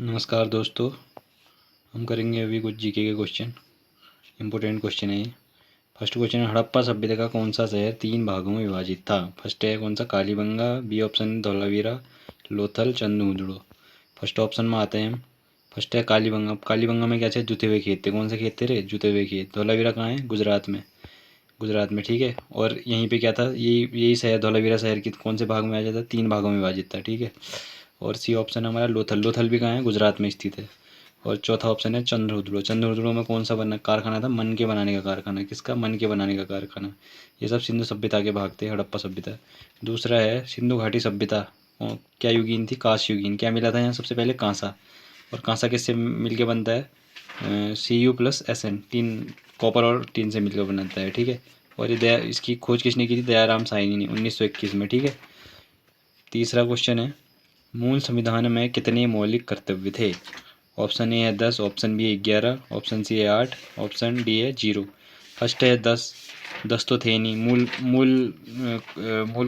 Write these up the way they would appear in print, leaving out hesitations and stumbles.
नमस्कार दोस्तों। हम करेंगे अभी कुछ जीके के क्वेश्चन। इंपॉर्टेंट क्वेश्चन है ये। फर्स्ट क्वेश्चन है, हड़प्पा सभ्यता का कौन सा शहर 3 भागों में विभाजित था? फर्स्ट है कौन सा, Kalibanga, B option Dholavira, Lothal, Chanhudaro. First option में आते हैं हम। फर्स्ट है कालीबंगा। कालीबंगा में क्या थे? जुते हुए खेत थे। कौन से खेत थे रे? जुते हुए खेत। धौलावीरा कहाँ है? गुजरात में। गुजरात में, ठीक है। और यहीं पे क्या था, यही शहर धौलावीरा शहर की कौन से भाग में आ जाता? 3 भागों में विभाजित था, ठीक है। और सी ऑप्शन हमारा लोथल। लोथल भी कहाँ है? गुजरात में स्थित है। और चौथा ऑप्शन है चंद्रहुदड़ो। चंद्रहुदड़ो में कौन सा बना कारखाना था? मन के बनाने का कारखाना। किसका? मन के बनाने का कारखाना। ये सब सिंधु सभ्यता के भाग थे, हड़प्पा सभ्यता। दूसरा है सिंधु घाटी सभ्यता। क्या युगीन थी? कांस्य युगीन। क्या मिला था यहाँ सबसे पहले? कांसा। और कांसा किससे मिलके बनता है? Cu+Sn। टीन, कॉपर और टीन से मिलकर बनता है, ठीक है। और ये इसकी खोज किसने की थी? दयाराम साहनी ने 1921 में, ठीक है। तीसरा क्वेश्चन है, मूल संविधान में कितने मौलिक कर्तव्य थे? ऑप्शन ए है 10, ऑप्शन बी है 11, ऑप्शन सी है 8, ऑप्शन डी है 0। फर्स्ट है 10। 10 तो थे नहीं। मूल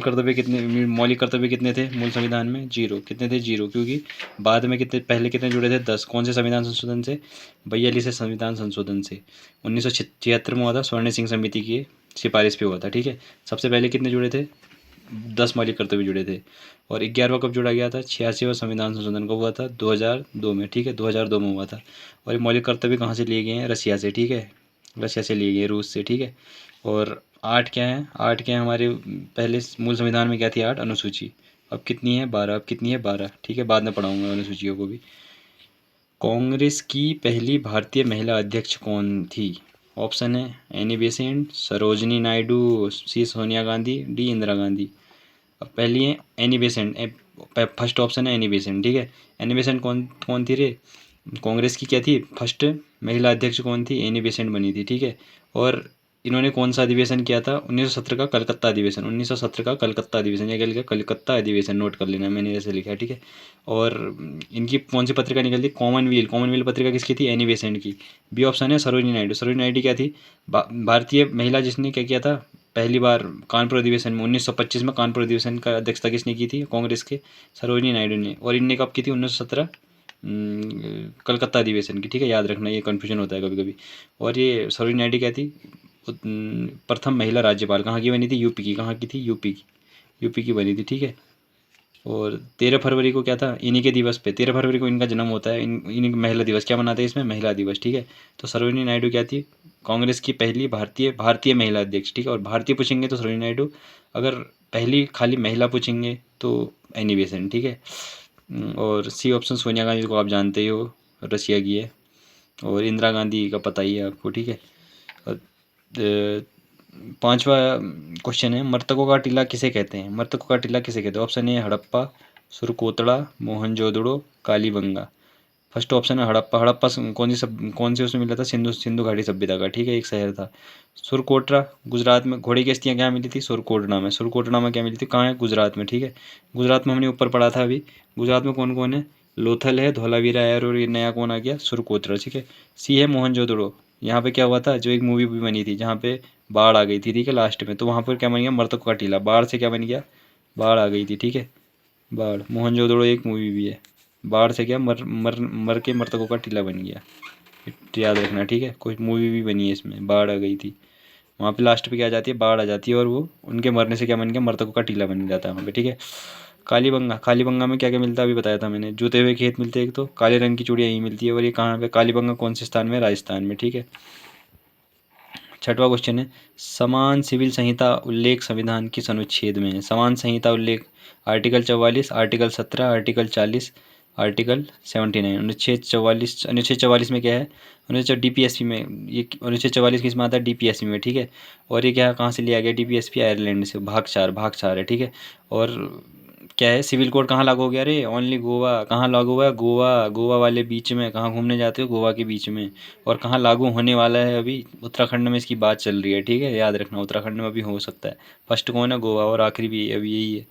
कर्तव्य कितने, मौलिक कर्तव्य कितने थे मूल संविधान में? 0। कितने थे? 0, क्योंकि बाद में कितने, पहले कितने जुड़े थे? 10। कौन से संविधान संशोधन से? 42 से संविधान संशोधन से 1976 में हुआ था, स्वर्ण सिंह समिति की सिफारिश पे हुआ था, ठीक है। सबसे पहले कितने जुड़े थे? 10 मौलिक कर्तव्य जुड़े थे। और 11वां कब जोड़ा गया था? 86वां संविधान संशोधन कब हुआ था? 2002 में, ठीक है। 2002 में हुआ था। और ये मौलिक कर्तव्य कहाँ से लिए गए हैं? रसिया से, ठीक है। रसिया से लिए गए, रूस से, ठीक है। और 8 क्या है? 8 क्या है हमारे पहले मूल संविधान में? क्या थी? 8 अनुसूची। अब कितनी है? 12। अब कितनी है? 12, ठीक है। बाद में पढ़ाऊंगा अनुसूचियों को भी। कांग्रेस की पहली भारतीय महिला अध्यक्ष कौन थी? ऑप्शन है एनी बेसेंट, सरोजनी नायडू, सी सोनिया गांधी, डी इंदिरा गांधी। अब पहली है एनी बेसेंट। फर्स्ट ऑप्शन है एनी बेसेंट, ठीक है। एनी बेसेंट कौन कौन थी रे? कांग्रेस की क्या थी? फर्स्ट महिला अध्यक्ष कौन थी? एनी बेसेंट बनी थी, ठीक है। और इन्होंने कौन सा अधिवेशन किया था? 1917 का कलकत्ता अधिवेशन। 1917 का कलकत्ता अधिवेशन, या क्या लिखा? कलकत्ता अधिवेशन, नोट कर लेना, मैंने ऐसे लिखा है, ठीक है। और इनकी कौन सी पत्रिका निकलती? कॉमनवेल्थ। कॉमनवेल्थ पत्रिका किसकी थी? एनी बेसेंट की। बी ऑप्शन है सरोजिनी नायडू। सरोजिनी नायडू क्या थी? भारतीय महिला जिसने क्या किया था पहली बार कानपुर अधिवेशन में? 1925 में कानपुर अधिवेशन का अध्यक्षता किसने की थी? कांग्रेस के सरोजिनी नायडू ने। और इनने कब की थी? 1917 कलकत्ता अधिवेशन की, ठीक है। याद रखना, ये कन्फ्यूजन होता है कभी कभी। और ये सरोजिनी नायडू क्या थी? प्रथम महिला राज्यपाल। कहाँ की बनी थी? यूपी की। कहाँ की थी? यूपी की। यूपी की बनी थी, ठीक है। और 13 फरवरी को क्या था? इन्हीं के दिवस पे 13 फरवरी को इनका जन्म होता है। इन्हीं महिला दिवस क्या मनाते हैं इसमें? महिला दिवस, ठीक है। तो सरोजिनी नायडू क्या थी? कांग्रेस की पहली भारतीय महिला अध्यक्ष, ठीक है। और भारतीय पूछेंगे तो सरोजिनी नायडू। अगर पहली खाली महिला पूछेंगे तो एनी बेसेंट, ठीक है। और सी ऑप्शन सोनिया गांधी को आप जानते ही हो, रशिया की है। और इंदिरा गांधी का पता ही है आपको, ठीक है। और पांचवा क्वेश्चन है, मृतकों का टीला किसे कहते हैं? मृतकों का टीला किसे कहते हैं? Option A Harappa, Surkotada, Mohenjodaro, Kalibanga. First option है हड़प्पा। हड़प्पा कौन से उसमें मिला था? सिंधु सिंधु घाटी सभ्यता का, ठीक है, एक शहर था। सुरकोटड़ा गुजरात में। घोड़े की अस्थियाँ क्या मिली थी? सुरकोटड़ा में। सुरकोटड़ा में क्या मिली थी? कहाँ है? गुजरात में, ठीक है। गुजरात में हमने ऊपर पढ़ा था अभी। गुजरात में कौन कौन है? लोथल है, धौलावीरा है, और ये नया कौन आ गया? सुरकोतड़ा, ठीक है। सी है मोहनजोदड़ो। यहाँ पे क्या हुआ था? जो एक मूवी भी बनी थी जहाँ पे बाढ़ आ गई थी, ठीक है, लास्ट में। तो वहाँ पर क्या बन गया? मृतकों का टीला। बाढ़ से क्या बन गया? बाढ़ आ गई थी, ठीक है। बाढ़। मोहनजोदड़ो एक मूवी भी है। बाढ़ से क्या मर मर मर के मृतकों का टीला बन गया। याद रखना, ठीक है। कोई मूवी भी बनी है इसमें, बाढ़ आ गई थी। वहाँ पे लास्ट पे क्या आ जाती है? बाढ़ आ जाती है, और वो उनके मरने से क्या बन गया? मृतकों का टीला बन जाता है वहाँ पे, ठीक है। कालीबंगा। कालीबंगा में क्या क्या मिलता है? अभी बताया था मैंने। जूते हुए खेत मिलते हैं एक तो, काले रंग की चूड़ियाँ यहीं मिलती है। और ये कहाँ पे? कालीबंगा कौन से स्थान में? राजस्थान में, ठीक है। छठवां क्वेश्चन है, समान सिविल संहिता उल्लेख संविधान किस अनुच्छेद में है? समान संहिता उल्लेख आर्टिकल 44, आर्टिकल 17, आर्टिकल 40, आर्टिकल 79। अनुच्छेद 44 में क्या है? अनुच्छेद डीपीएसपी में। ये अनुच्छेद 44 किस में आता है? डीपीएसपी में, ठीक है। और ये क्या, कहाँ से लिया गया? डीपीएसपी आयरलैंड से। भाग 4 है, ठीक है। और क्या है? सिविल कोड कहाँ लागू हो गया रे? ओनली गोवा। कहाँ लागू हुआ है? गोवा। गोवा वाले बीच में। कहाँ घूमने जाते हो? गोवा के बीच में। और कहाँ लागू होने वाला है? अभी उत्तराखंड में इसकी बात चल रही है, ठीक है। याद रखना, उत्तराखंड में अभी हो सकता है। फर्स्ट कौन है? गोवा। और आखिरी भी अभी यही है।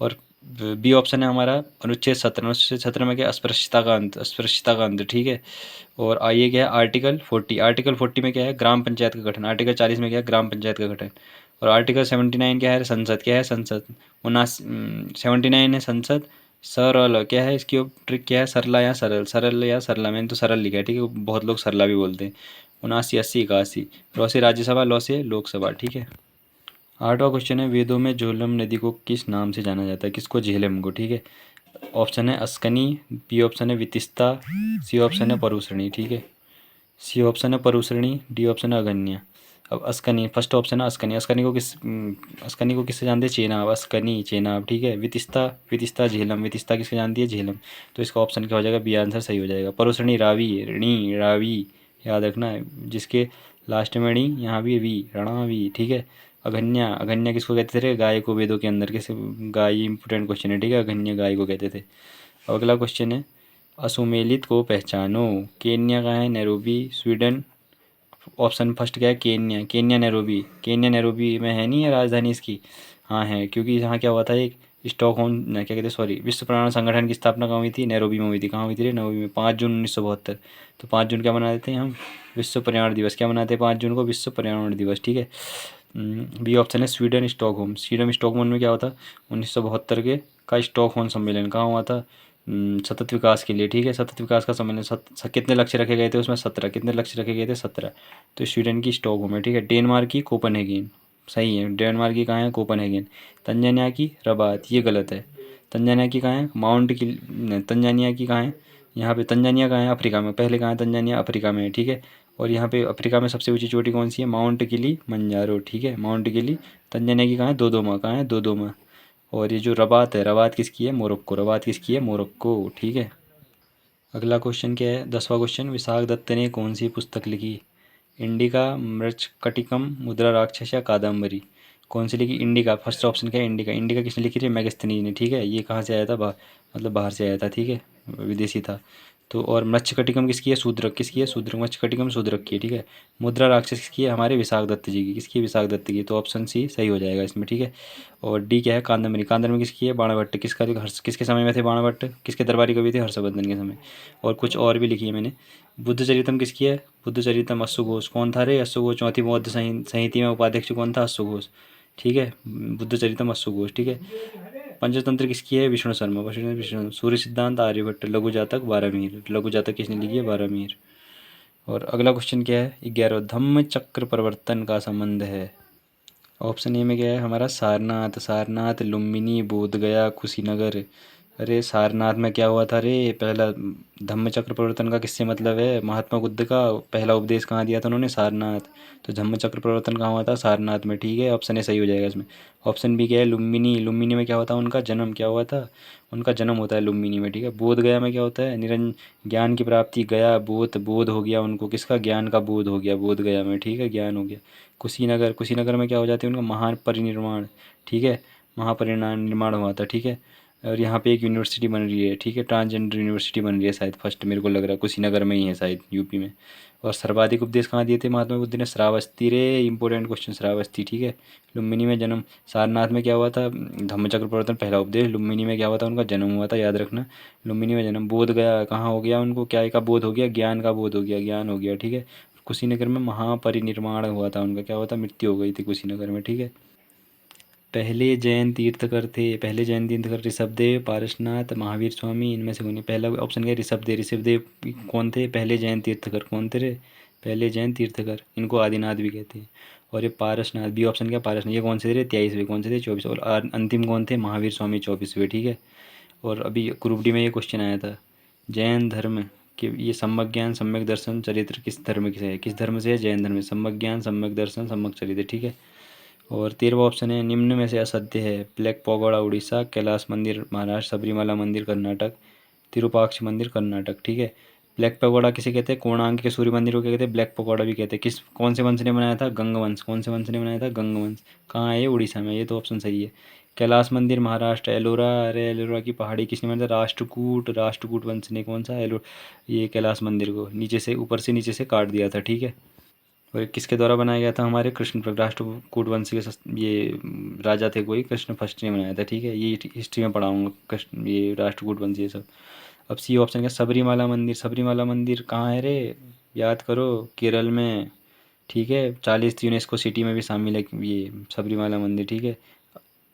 और बी ऑप्शन है हमारा अनुच्छेद 17। अनुच्छेद 17 में क्या? अस्पृश्यता का अंत। अस्पृश्यता का अंत, ठीक है। और आइए क्या है? आर्टिकल 40। आर्टिकल 40 में क्या है? ग्राम पंचायत का गठन। आर्टिकल 40 में क्या है? ग्राम पंचायत का गठन। और आर्टिकल 79 क्या है? संसद। क्या है? संसद। 79 है संसद। सरल क्या है, इसकी ट्रिक क्या है, सरला या सरल, सरल या सरला, मैंने तो सरल लिखा है, ठीक है, बहुत लोग सरला भी बोलते हैं। 79, 80, 81, रौ से राज्यसभा, लौ से लोकसभा, ठीक है। 8वां क्वेश्चन है, वेदों में झेलम नदी को किस नाम से जाना जाता है, किसको, झेलम को, ठीक है। ऑप्शन है अस्कनी, बी ऑप्शन है वितिस्ता, सी ऑप्शन है परुसरणी, ठीक है। सी ऑप्शन है परुसरणी, डी ऑप्शन है अगन्या। अब अस्कनी, फर्स्ट ऑप्शन है अस्कनी, अस्कनी को किससे जानते हैं, चेनाब, अस्कनी चेनाब, ठीक है। वितिस्ता, वितिस्ता झेलम, वितिस्ता किससे जानती है, झेलम। तो इसका ऑप्शन क्या हो जाएगा, बी आंसर सही हो जाएगा। परुसरणी रावी, ऋणी रावी, याद रखना है, जिसके लास्ट में णी, यहाँ भी वी, रणावी, ठीक है। अगन्या, अगन्या किसको कहते थे, गाय को, वेदों के अंदर किस, गाय, इंपोर्टेंट क्वेश्चन है, ठीक है, अगन्या गाय को कहते थे। अब अगला क्वेश्चन है, असुमेलित को पहचानो, केन्या का है, नैरोबी, स्वीडन। ऑप्शन फर्स्ट क्या है, Kenya, Kenya Nairobi, Kenya Nairobi में है, नहीं है राजधानी इसकी, हाँ है, क्योंकि यहाँ क्या हुआ था, एक स्टॉकहोम, क्या कहते हैं, सॉरी, विश्व पर्यावरण संगठन की स्थापना कहाँ हुई थी, नैरोबी में हुई थी। कहाँ हुई थी रे, नैरोबी में, 5 जून 1972। तो 5 जून क्या मनाते हैं हम, विश्व पर्यावरण दिवस, क्या मनाते हैं 5 जून को, विश्व पर्यावरण दिवस, ठीक है। बी ऑप्शन है स्वीडन स्टॉकहोम, स्वीडन स्टॉकहोम में क्या होता, 1972 के का स्टॉकहोम सम्मेलन कहाँ हुआ था, सतत विकास के लिए, ठीक है, सतत विकास का सम्मेलन, कितने लक्ष्य रखे गए थे उसमें, 17, कितने लक्ष्य रखे गए थे, 17। तो स्वीडन की स्टॉकहोम है, ठीक है। डेनमार्क की कोपेनहेगन, सही है, डेनमार्क की कहाँ है, कोपेनहेगन। तंजानिया की रबात, ये गलत है। तंजानिया की कहाँ है, माउंट की, तंजानिया की कहाँ है, यहाँ पे तंजानिया कहाँ है, अफ्रीका में, पहले कहाँ है तंजानिया, अफ्रीका में है, ठीक है। और यहाँ पे अफ्रीका में सबसे ऊंची चोटी कौन सी है, माउंट किली मंजारो, ठीक है, माउंट किली। तंजानिया की कहाँ है, दोदोमा, कहाँ है, दोदोमा। और ये जो रबात है, रबात किसकी है, मोरक्को, रबात किसकी है, मोरक्को, ठीक है। अगला क्वेश्चन क्या है, 10वां क्वेश्चन, विशाख दत्त ने कौन सी पुस्तक लिखी, इंडिका, मृच्छकटिकम, मुद्रा राक्षस या कादम्बरी। कौन सी लिखी, इंडिका, फर्स्ट ऑप्शन क्या है, इंडिका, इंडिका किसने लिखी थी, मैगस्थनी ने, ठीक है। ये कहाँ से आया था, मतलब बाहर से आया था, ठीक है, विदेशी था। तो और मृच्छकटिकम किसकी है, शूद्रक, किसकी है, शूद्रक, मृच्छकटिकम शूद्रक की है, ठीक है। मुद्रा राक्षस किसकी है, हमारे विशाख दत्त जी की, किसकी है, विशाख दत्त की। तो ऑप्शन सी सही हो जाएगा इसमें, ठीक है। और डी क्या है, कादम्बरी, कादम्बरी किसकी है, बाणभट्ट, किसका, हर्ष, किसके समय में थे बाणभट्ट, किसके दरबारी कवि थे, हर्षवर्धन के समय। और कुछ और भी लिखी है मैंने। बुद्ध चरितम किसकी है, बुद्ध चरितम अश्व घोष, कौन था रे, अश्व घोष, चौथी बौद्ध संहिता में उपाध्यक्ष कौन था, अश्व घोष, ठीक है, बुद्ध चरितम अश्व घोष, ठीक है। पंचतंत्र किसकी है, विष्णु शर्मा, विष्णु। सूर्य सिद्धांत आर्यभट्ट, लघु जातक बारहमीर, लघु जातक किसने लिखी है, बारहमीर। और अगला क्वेश्चन क्या है, 11, धम्म चक्र प्रवर्तन का संबंध है। ऑप्शन ए में क्या है हमारा, सारनाथ, सारनाथ, लुम्बिनी, बोधगया, कुशीनगर। अरे सारनाथ में क्या हुआ था रे, पहला धम्मचक्र प्रवर्तन का किससे मतलब है, महात्मा बुद्ध का पहला उपदेश कहाँ दिया था उन्होंने, सारनाथ। तो धम्मचक्र प्रवर्तन कहाँ हुआ था, सारनाथ में, ठीक है, ऑप्शन ए सही हो जाएगा इसमें। ऑप्शन बी क्या है, लुम्बिनी, लुम्बिनी में क्या होता है, उनका जन्म क्या हुआ था, उनका जन्म होता है लुम्बिनी में, ठीक है। बोध गया में क्या होता है, ज्ञान की प्राप्ति, गया बोध, बोध हो गया उनको, किसका, ज्ञान का बोध हो गया बोध गया में, ठीक है, ज्ञान हो गया। कुशीनगर, कुशीनगर में क्या हो जाती है, उनका महापरिनिर्वाण, ठीक है, महापरिनिर्वाण निर्माण हुआ था, ठीक है। और यहाँ पे एक यूनिवर्सिटी बन रही है, ठीक है, ट्रांसजेंडर यूनिवर्सिटी बन रही है शायद, फर्स्ट मेरे को लग रहा है कुशीनगर में ही है शायद, यूपी में। और सर्वाधिक उपदेश कहाँ दिए थे महात्मा बुद्ध ने, श्रावस्ती रे, इंपॉर्टेंट क्वेश्चन, श्रावस्ती, ठीक है। लुम्बिनी में जन्म, सारनाथ में क्या हुआ था, धम्मचक्र प्रवर्तन पहला उपदेश, लुम्बिनी में क्या हुआ था, उनका जन्म हुआ था, याद रखना। लुम्बिनी में जन्म, बोध गया कहाँ हो गया उनको, क्या का बोध हो गया, ज्ञान का बोध हो गया, ज्ञान हो गया, ठीक है। कुशीनगर में महापरिनिर्वाण हुआ था उनका, क्या हुआ था, मृत्यु हो गई थी कुशीनगर में, ठीक है। पहले जैन तीर्थकर थे, पहले जैन तीर्थकर ऋषभदेव, पारसनाथ, महावीर स्वामी, इनमें से कौन है, पहला ऑप्शन क्या है, ऋषभदेव, ऋषभदेव कौन थे, पहले जैन तीर्थकर कौन थे रे, पहले जैन तीर्थकर, इनको आदिनाथ भी कहते हैं। और ये पारसनाथ, बी ऑप्शन क्या, पारसनाथ, ये कौन से थे, 23वें, कौन से थे, 24, और अंतिम कौन थे, महावीर स्वामी 24वें, ठीक है। और अभी ग्रुप डी में ये क्वेश्चन आया था, जैन धर्म कि ये सम्यक ज्ञान, सम्यक दर्शन, चरित्र किस धर्म से है, किस धर्म से है, जैन धर्म में, सम्यक ज्ञान, सम्यक दर्शन, सम्यक चरित्र, ठीक है। और 13वां ऑप्शन है, निम्न में से असत्य है, ब्लैक पगोड़ा उड़ीसा, कैलाश मंदिर महाराष्ट्र, सबरीमाला मंदिर कर्नाटक, तिरुपाक्ष मंदिर कर्नाटक, ठीक है। ब्लैक पगोड़ा किसे कहते हैं, कोणार्क के सूर्य मंदिर को क्या कहते हैं, ब्लैक पगोड़ा भी कहते हैं। किस, कौन से वंश ने बनाया था, गंग वंश, कौन से वंश ने बनाया था, गंग वंश। कहाँ है ये, उड़ीसा में, ये तो ऑप्शन सही है। कैलाश मंदिर महाराष्ट्र, एलोरा, अरे एलोरा की पहाड़ी किसने बनाया था, राष्ट्रकूट, राष्ट्रकूट वंश ने, कौन सा, एलो, ये कैलाश मंदिर को नीचे से, ऊपर से नीचे से काट दिया था, ठीक है। और ये किसके द्वारा बनाया गया था, हमारे कृष्ण, राष्ट्रकूट वंश के ये राजा थे कोई, कृष्ण फर्स्ट ने बनाया था, ठीक है, ये हिस्ट्री में पढ़ाऊंगा, कृष्ण, ये राष्ट्रकूट वंश ये सब। अब सी ऑप्शन क्या, सबरीमाला मंदिर, सबरीमाला मंदिर कहाँ है रे, याद करो, केरल में, ठीक है, 40 यूनेस्को सिटी में भी शामिल है ये सबरीमाला मंदिर, ठीक है।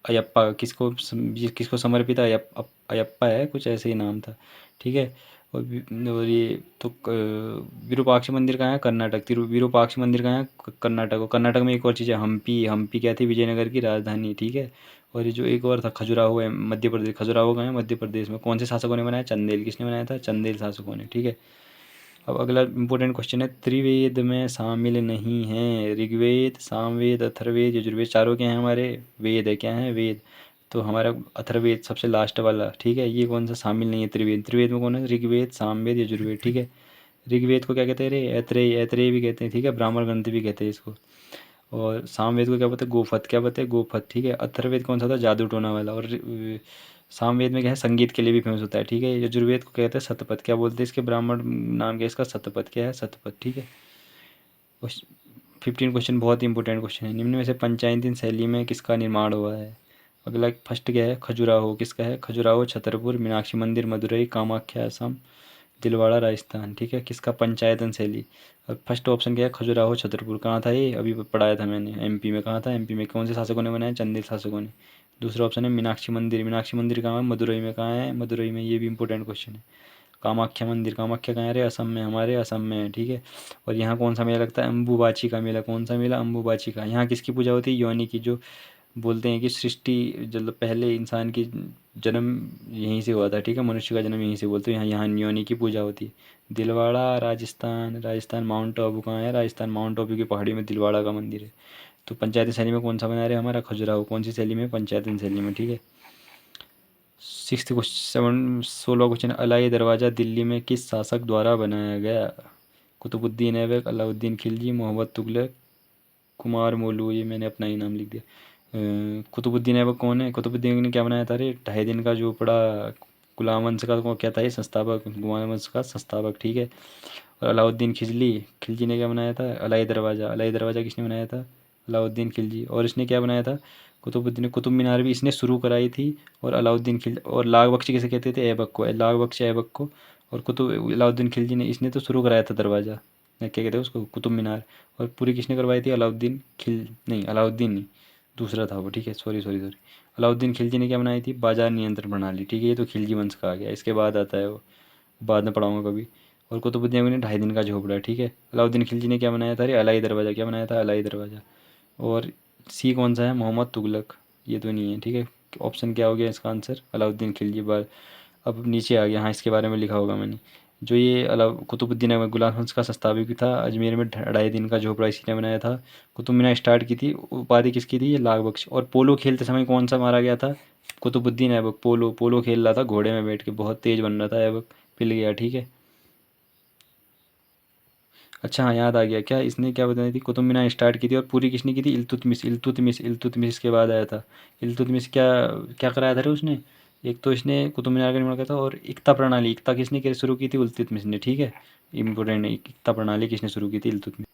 अयप्पा ये किसको समर्पित है? अयप्पा है, कुछ ऐसे ही नाम था, ठीक है। और ये तो विरूपाक्ष मंदिर कहाँ है? कर्नाटक। विरूपाक्ष मंदिर कहाँ है? कर्नाटक। और कर्नाटक में एक और चीज़ है, हम्पी। हम्पी क्या थी? विजयनगर की राजधानी, ठीक है। और ये जो एक और था खजुराहो है, मध्य प्रदेश। खजुराहो कहाँ है? मध्य प्रदेश में। कौन से शासकों ने बनाया? चंदेल। किसने बनाया था? चंदेल शासकों ने, ठीक है। अब अगला इंपॉर्टेंट क्वेश्चन है, त्रिवेद में शामिल नहीं है ऋग्वेद, सामवेद, अथर्ववेद, यजुर्वेद। चारों क्या हैं हमारे? वेद है। क्या है? वेद। तो हमारा अथर्ववेद सबसे लास्ट वाला, ठीक है, ये कौन सा शामिल नहीं है? त्रिवेद। त्रिवेद में कौन है? ऋग्वेद, सामवेद, यजुर्वेद, ठीक है। ऋग्वेद को क्या कहते हैं? रे ऐत्रेय। ऐत्रेय भी कहते हैं, ठीक है। ब्राह्मण ग्रंथ भी कहते हैं इसको। और सामवेद को क्या बोलते हैं? गोफत। क्या बोलते हैं? गोफत, ठीक है। अथर्ववेद कौन सा था? जादू टोना वाला। और सामवेद में क्या है? संगीत के लिए भी फेमस होता है, ठीक है। यजुर्वेद को कहते हैं शतपथ। क्या बोलते हैं इसके? ब्राह्मण नाम क्या है इसका? शतपथ। क्या है? शतपथ, ठीक है। 15 क्वेश्चन बहुत ही इंपॉर्टेंट क्वेश्चन है। निम्न में से पंचायती शैली में किसका निर्माण हुआ है? अगला फर्स्ट क्या है? खजुराहो। किसका है? खजुराहो छतरपुर। मीनाक्षी मंदिर मदुरई। कामाख्या असम। दिलवाड़ा राजस्थान, ठीक है। किसका? पंचायतन शैली। अब फर्स्ट ऑप्शन क्या है? खजुराहो छतरपुर। कहाँ था ये? अभी पढ़ाया था मैंने, एमपी में। कहाँ था? एमपी में। कौन से शासकों ने बनाया? चंदेल शासकों ने। दूसरा ऑप्शन है मीनाक्षी मंदिर। मीनाक्षी मंदिर कहाँ है? मदुरई में। कहाँ है? मदुरई में, ये भी इंपॉर्टेंट क्वेश्चन है। कामाख्या मंदिर। कामाख्या कहाँ है रे? असम में, हमारे असम में है, ठीक है। और यहाँ कौन सा मेला लगता है? अम्बुबाची का मेला। कौन सा मेला? अम्बुबाची का। यहाँ किसकी पूजा होती है? योनि की। जो बोलते हैं कि सृष्टि, मतलब पहले इंसान की जन्म यहीं से हुआ था, ठीक है। मनुष्य का जन्म यहीं से, बोलते हैं यहाँ यहाँ योनि की पूजा होती है। दिलवाड़ा राजस्थान। राजस्थान माउंट आबू कहाँ है? राजस्थान माउंट आबू की पहाड़ी में दिलवाड़ा का मंदिर है। तो पंचायती शैली में कौन सा बना रहे? हमारा खजुराहो। कौन सी शैली में? पंचायती शैली में, ठीक है। 16 क्वेश्चन, अलाई दरवाज़ा दिल्ली में किस शासक द्वारा बनाया गया? कुतुबुद्दीन ऐबक, अलाउद्दीन खिलजी, मोहम्मद तुगलक, कुमार मोलू। ये मैंने अपना ही नाम लिख दिया। कुतुबुद्दीन ऐबक कौन है? कुतुबुद्दीन ने क्या बनाया था? अरे 2.5 दिन का जो पड़ा गुलाम वंश का, वो क्या था? ये संस्थापक, गुलाम वंश का संस्थापक, ठीक है। और अलाउद्दीन खिलजी, खिलजी ने क्या बनाया था? अलाई दरवाज़ा। अलाई दरवाज़ा किसने बनाया था? अलाउद्दीन खिलजी। और इसने क्या बनाया था? कुतुबुद्दीन। कुतुब मीनार भी इसने शुरू कराई थी। और अलाउद्दीन खिल और लाख बख्शी किसे कहते थे? ऐबक को। लाख बख्शी ऐबक को। और कुतुब अलाउद्दीन खिलजी ने, इसने तो शुरू कराया था दरवाज़ा, क्या कहते हैं उसको? कुतुब मीनार। और पूरी किसने करवाई थी? अलाउद्दीन खिल नहीं, अलाउद्दीन नहीं, दूसरा था वो, ठीक है। Sorry sorry sorry. Alauddin Khilji ने क्या बनाई थी? बाजार नियंत्रण प्रणाली, ठीक है। ये तो खिलजी वंश का आ गया, इसके बाद आता है वो, बाद में पढ़ाऊंगा कभी। और कुतुबुद्दीन ऐबक ने 2.5 दिन का झोपड़ा, ठीक है। अलाउद्दीन खिलजी ने क्या बनाया था? अरे अलाई दरवाज़ा। क्या बनाया था? अलाई दरवाज़ा। और सी कौन सा है? मोहम्मद तुगलक। ये तो नहीं है, ठीक है। ऑप्शन क्या हो गया इसका आंसर? अलाउद्दीन खिलजी। बार अब नीचे आ गया, हाँ इसके बारे में लिखा होगा मैंने। जो ये अलाउ कुतुबुद्दीन ऐबक गुलाम वंश का संस्थापक भी था। अजमेर में 2.5 दिन का झोपड़ा इसी ने बनाया था। कुतुब मीनार स्टार्ट की थी, उपाधि किसकी थी? ये लाख बख्श। और पोलो खेलते समय कौन सा मारा गया था? कुतुबुद्दीन ऐबक। पोलो, पोलो खेल रहा था घोड़े में बैठ के, बहुत तेज बन रहा था ऐबक, पिल गया, ठीक है। अच्छा हाँ, याद आ गया। क्या इसने क्या बताई थी? कुतुब मीनार स्टार्ट की थी और पूरी किसने की थी? इल्तुतमिश। इल्तुतमिश। इल्तुतमिश के बाद आया था। इल्तुतमिश क्या क्या कराया था रे उसने? एक तो इसने कुतुब मीनार का निर्माण किया था, और एकता प्रणाली, एकता किसने शुरू की थी? इल्तुतमिश ने, ठीक है। इंपॉर्टेंट है, एकता प्रणाली किसने शुरू की थी? इल्तुतमिश।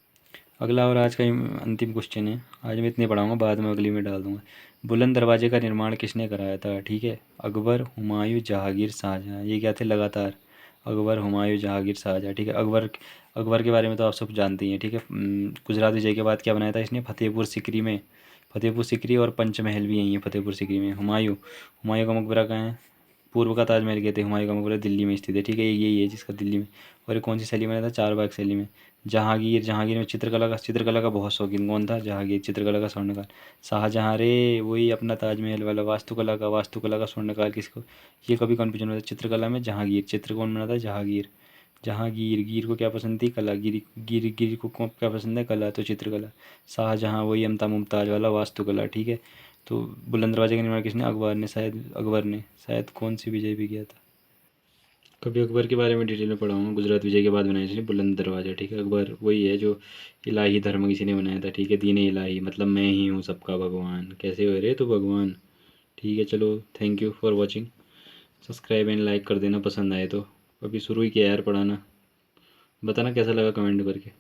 अगला और आज का अंतिम क्वेश्चन है। आज मैं इतने पढ़ाऊंगा, बाद में अगली में डाल दूंगा। बुलंद दरवाजे का निर्माण किसने कराया था? ठीक है। अकबर, हुमायूं, जहांगीर, शाहजहां। ये क्या थे? लगातार अकबर, हुमायूं, जहांगीर, शाहजहां, ठीक है। अकबर, अकबर के बारे में तो आप सब जानते ही हैं, ठीक है। गुजरात विजय के बाद क्या बनाया था इसने? फतेहपुर सीकरी में। फतेहपुर सीकरी और पंचमहल भी यही है फतेहपुर सीकरी में। हुमायूं, हुमायूं का मकबरा कहाँ है? पूर्व का ताजमहल कहते हैं, हुमायूं का मकबरा दिल्ली में स्थित है, ठीक है। यही है जिसका दिल्ली में। और ये कौन सी शैली में बना था? चार बाग शैली में। जहांगीर, जहांगीर में चित्रकला का बहुत शौकीन कौन था? जहांगीर, चित्रकला का स्वर्णकार। शाहजहां रे वही अपना ताजमहल वाला, वास्तुकला का स्वर्णकार किसको? ये कभी कन्फ्यूजन होता है। चित्रकला में जहांगीर। चित्र कौन बना था? जहांगीर। जहांगीर, गिर को क्या पसंद थी? कला। गिर गिर गिर को क्या पसंद है? कला, तो चित्रकला। शाहजहां वही अमता मुमताज वाला, वास्तुकला, ठीक है। तो बुलंद दरवाजे का निर्माण किसने? अकबर ने, शायद अकबर ने, शायद कौन सी विजय भी किया था। कभी अकबर के बारे में डिटेल में पढ़ाऊंगा। गुजरात विजय के बाद बनाया इसने बुलंद दरवाजा, ठीक है। अकबर वही है जो इलाही धर्म किसी ने बनाया था, ठीक है। दीन इलाही, मतलब मैं ही हूँ सबका भगवान। कैसे हो रहे तो भगवान, ठीक है। चलो, thank you for watching. Subscribe and like कर देना पसंद आए तो। अभी शुरू ही किया यार पढ़ाना। बताना कैसा लगा कमेंट करके।